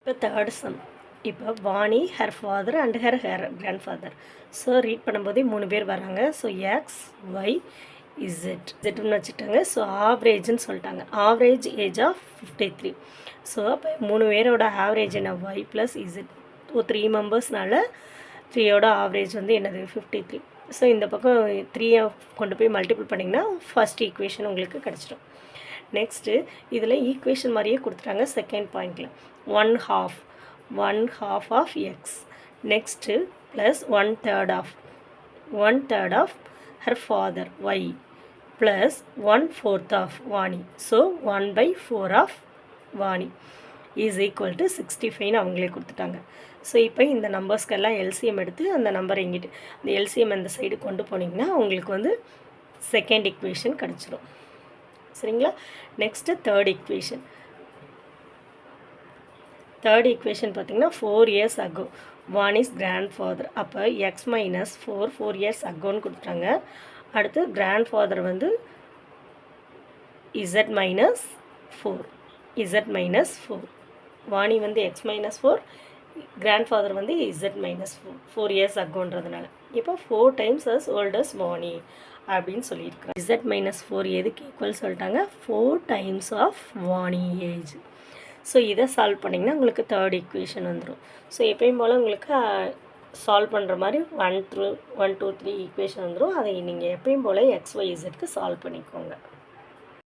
இப்போ third sum. இப்போ Vani, her father and her grandfather. So read பண்ணும்போதே 3 பேர் வராங்க. ஸோ எக்ஸ், ஒய், இசட்னு வச்சுட்டாங்க. ஸோ ஆவரேஜ்னு சொல்லிட்டாங்க. Average age of 53. ஸோ அப்போ 3 பேரோட ஆவரேஜ் என்ன? Y plus z. 3 மெம்பர்ஸ்னால 3யோட ஆவரேஜ் வந்து என்னது? 53. ஸோ இந்த பக்கம் 3 கொண்டு போய் மல்டிபிள் பண்ணிங்கன்னா ஃபஸ்ட் ஈக்குவேஷன் உங்களுக்கு கிடச்சிடும். நெக்ஸ்ட்டு இதில் ஈக்குவேஷன் மாதிரியே கொடுத்துட்டாங்க. செகண்ட் பாயிண்டில் 1/2 of X. Next plus 1/3 of her father Y plus 1/4 of Vani. So 1/4 of Vani is equal to 65ன்னு அவங்களே கொடுத்துட்டாங்க. ஸோ இப்போ இந்த நம்பர்ஸ்க்கெல்லாம் எல்சிஎம் எடுத்து அந்த நம்பரை இங்கிட்டு அந்த எல்சிஎம் அந்த சைடு கொண்டு போனீங்கன்னா உங்களுக்கு வந்து செகண்ட் ஈக்குவேஷன் கிடச்சிடும். சரிங்களா? Next third equation. Third equation பார்த்திங்கன்னா 4 years ago வான் இஸ் கிராண்ட் ஃபாதர். அப்போ எக்ஸ் மைனஸ் 4 years agoன்னு கொடுத்துட்டாங்க. அடுத்து கிராண்ட் ஃபாதர் வந்து இசட் மைனஸ் 4. வாணி வந்து எக்ஸ் மைனஸ் 4, கிராண்ட் ஃபாதர் வந்து இசட் மைனஸ் 4 years agoன்றதுனால இப்போ 4 times as old as Vani அப்படின்னு சொல்லியிருக்கிறேன். இசட் மைனஸ் 4 எதுக்கு ஈக்குவல் சொல்லிட்டாங்க? 4 times of Vani age. So இதை சால்வ் பண்ணிங்கன்னா உங்களுக்கு தேர்ட் ஈக்குவேஷன் வந்துடும். ஸோ எப்பயும் போல் உங்களுக்கு சால்வ் பண்ணுற மாதிரி 1 2 3 ஈக்குவேஷன் வந்துடும். அதை நீங்கள் எப்பயும் போல் XYZக்கு சால்வ் பண்ணிக்கோங்க.